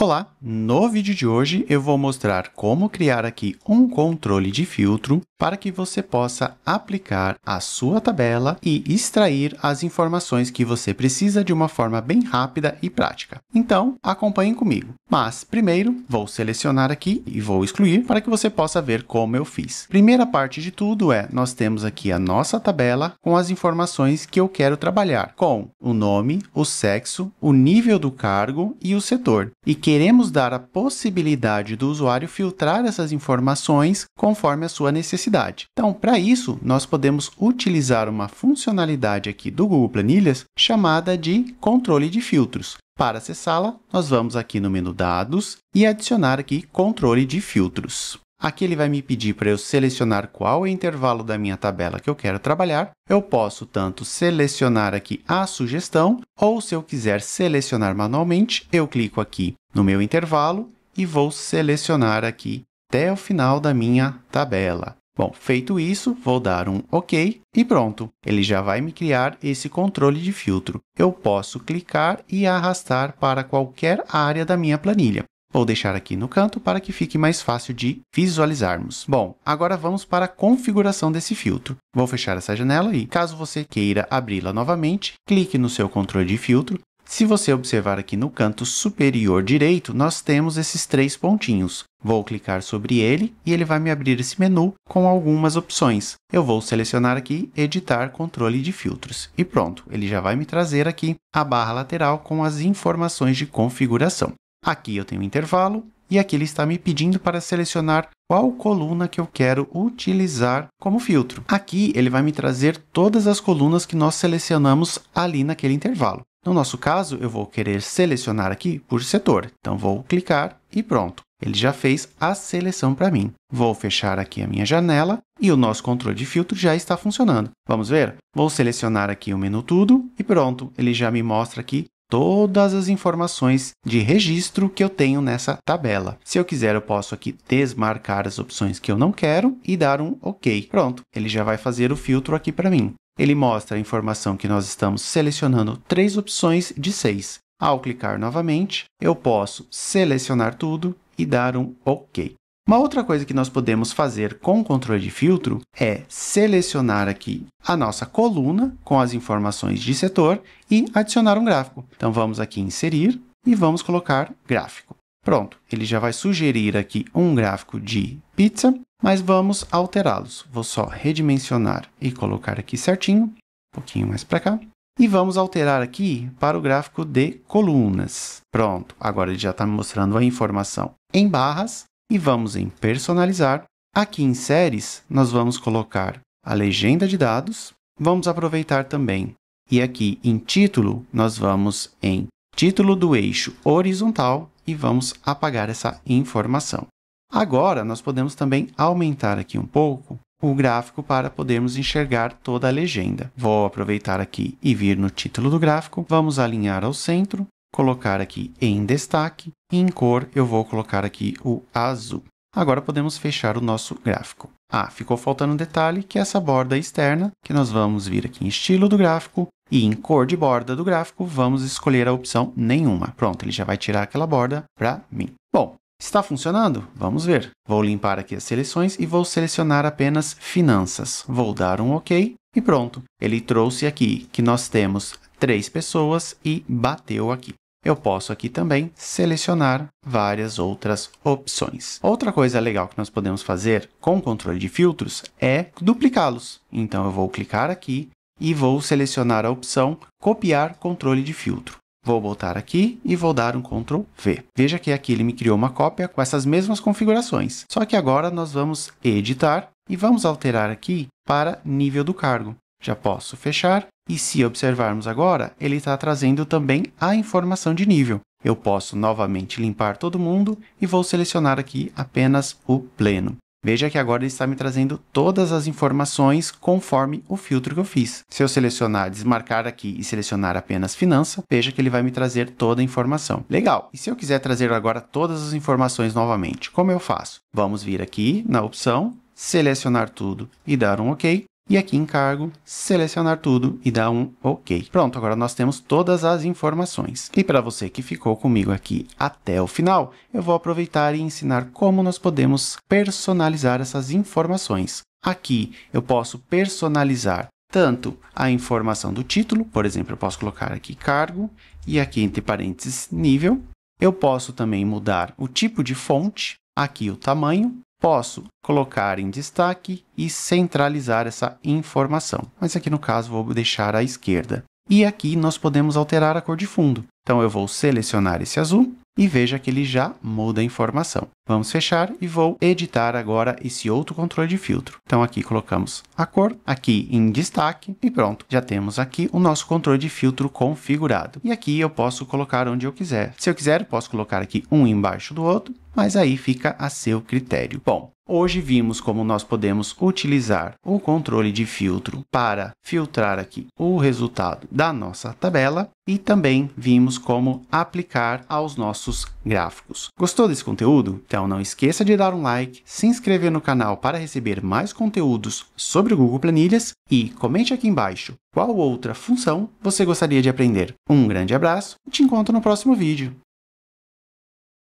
Olá! No vídeo de hoje eu vou mostrar como criar aqui um controle de filtro para que você possa aplicar a sua tabela e extrair as informações que você precisa de uma forma bem rápida e prática. Então, acompanhem comigo. Mas, primeiro, vou selecionar aqui e vou excluir para que você possa ver como eu fiz. Primeira parte de tudo nós temos aqui a nossa tabela com as informações que eu quero trabalhar, com o nome, o sexo, o nível do cargo e o setor. E queremos dar a possibilidade do usuário filtrar essas informações conforme a sua necessidade. Então, para isso, nós podemos utilizar uma funcionalidade aqui do Google Planilhas chamada de controle de filtros. Para acessá-la, nós vamos aqui no menu Dados e adicionar aqui controle de filtros. Aqui ele vai me pedir para eu selecionar qual é o intervalo da minha tabela que eu quero trabalhar. Eu posso tanto selecionar aqui a sugestão, ou se eu quiser selecionar manualmente, eu clico aqui no meu intervalo e vou selecionar aqui até o final da minha tabela. Bom, feito isso, vou dar um OK e pronto. Ele já vai me criar esse controle de filtro. Eu posso clicar e arrastar para qualquer área da minha planilha. Vou deixar aqui no canto para que fique mais fácil de visualizarmos. Bom, agora vamos para a configuração desse filtro. Vou fechar essa janela e, caso você queira abri-la novamente, clique no seu controle de filtro. Se você observar aqui no canto superior direito, nós temos esses 3 pontinhos. Vou clicar sobre ele e ele vai me abrir esse menu com algumas opções. Eu vou selecionar aqui Editar controle de filtros. E pronto, ele já vai me trazer aqui a barra lateral com as informações de configuração. Aqui eu tenho um intervalo e aqui ele está me pedindo para selecionar qual coluna que eu quero utilizar como filtro. Aqui ele vai me trazer todas as colunas que nós selecionamos ali naquele intervalo. No nosso caso, eu vou querer selecionar aqui por setor. Então, vou clicar e pronto. Ele já fez a seleção para mim. Vou fechar aqui a minha janela e o nosso controle de filtro já está funcionando. Vamos ver? Vou selecionar aqui o menu Tudo e pronto. Ele já me mostra aqui todas as informações de registro que eu tenho nessa tabela. Se eu quiser, eu posso aqui desmarcar as opções que eu não quero e dar um OK. Pronto, ele já vai fazer o filtro aqui para mim. Ele mostra a informação que nós estamos selecionando 3 opções de 6. Ao clicar novamente, eu posso selecionar tudo e dar um OK. Uma outra coisa que nós podemos fazer com o controle de filtro é selecionar aqui a nossa coluna com as informações de setor e adicionar um gráfico. Então, vamos aqui em Inserir e vamos colocar Gráfico. Pronto, ele já vai sugerir aqui um gráfico de pizza, mas vamos alterá-los. Vou só redimensionar e colocar aqui certinho, um pouquinho mais para cá. E vamos alterar aqui para o gráfico de colunas. Pronto, agora ele já está me mostrando a informação em barras. E vamos em Personalizar. Aqui em Séries, nós vamos colocar a legenda de dados. Vamos aproveitar também. E aqui em Título, nós vamos em Título do eixo horizontal e vamos apagar essa informação. Agora, nós podemos também aumentar aqui um pouco o gráfico para podermos enxergar toda a legenda. Vou aproveitar aqui e vir no título do gráfico. Vamos alinhar ao centro. Colocar aqui em destaque e em cor eu vou colocar aqui o azul. Agora podemos fechar o nosso gráfico. Ficou faltando um detalhe que é essa borda externa, que nós vamos vir aqui em estilo do gráfico e em cor de borda do gráfico vamos escolher a opção nenhuma. Pronto, ele já vai tirar aquela borda para mim. Bom, está funcionando? Vamos ver. Vou limpar aqui as seleções e vou selecionar apenas Finanças. Vou dar um OK e pronto. Ele trouxe aqui que nós temos 3 pessoas e bateu aqui. Eu posso aqui também selecionar várias outras opções. Outra coisa legal que nós podemos fazer com o controle de filtros é duplicá-los. Então, eu vou clicar aqui e vou selecionar a opção Copiar controle de filtro. Vou voltar aqui e vou dar um Ctrl V. Veja que aqui ele me criou uma cópia com essas mesmas configurações. Só que agora nós vamos editar e vamos alterar aqui para nível do cargo. Já posso fechar e se observarmos agora, ele está trazendo também a informação de nível. Eu posso novamente limpar todo mundo e vou selecionar aqui apenas o pleno. Veja que agora ele está me trazendo todas as informações conforme o filtro que eu fiz. Se eu selecionar, desmarcar aqui e selecionar apenas finança, veja que ele vai me trazer toda a informação. Legal! E se eu quiser trazer agora todas as informações novamente, como eu faço? Vamos vir aqui na opção, selecionar tudo e dar um OK. e aqui em cargo, selecionar tudo e dar um OK. Pronto, agora nós temos todas as informações. E para você que ficou comigo aqui até o final, eu vou aproveitar e ensinar como nós podemos personalizar essas informações. Aqui eu posso personalizar tanto a informação do título, por exemplo, eu posso colocar aqui cargo e aqui entre parênteses nível. Eu posso também mudar o tipo de fonte, aqui o tamanho. Posso colocar em destaque e centralizar essa informação, mas aqui no caso vou deixar à esquerda. E aqui nós podemos alterar a cor de fundo. Então eu vou selecionar esse azul e veja que ele já muda a informação. Vamos fechar e vou editar agora esse outro controle de filtro. Então aqui colocamos a cor, aqui em destaque e pronto. Já temos aqui o nosso controle de filtro configurado. E aqui eu posso colocar onde eu quiser. Se eu quiser, posso colocar aqui um embaixo do outro, mas aí fica a seu critério. Bom, hoje vimos como nós podemos utilizar o controle de filtro para filtrar aqui o resultado da nossa tabela e também vimos como aplicar aos nossos gráficos. Gostou desse conteúdo? Então não esqueça de dar um like, se inscrever no canal para receber mais conteúdos sobre o Google Planilhas e comente aqui embaixo qual outra função você gostaria de aprender. Um grande abraço e te encontro no próximo vídeo.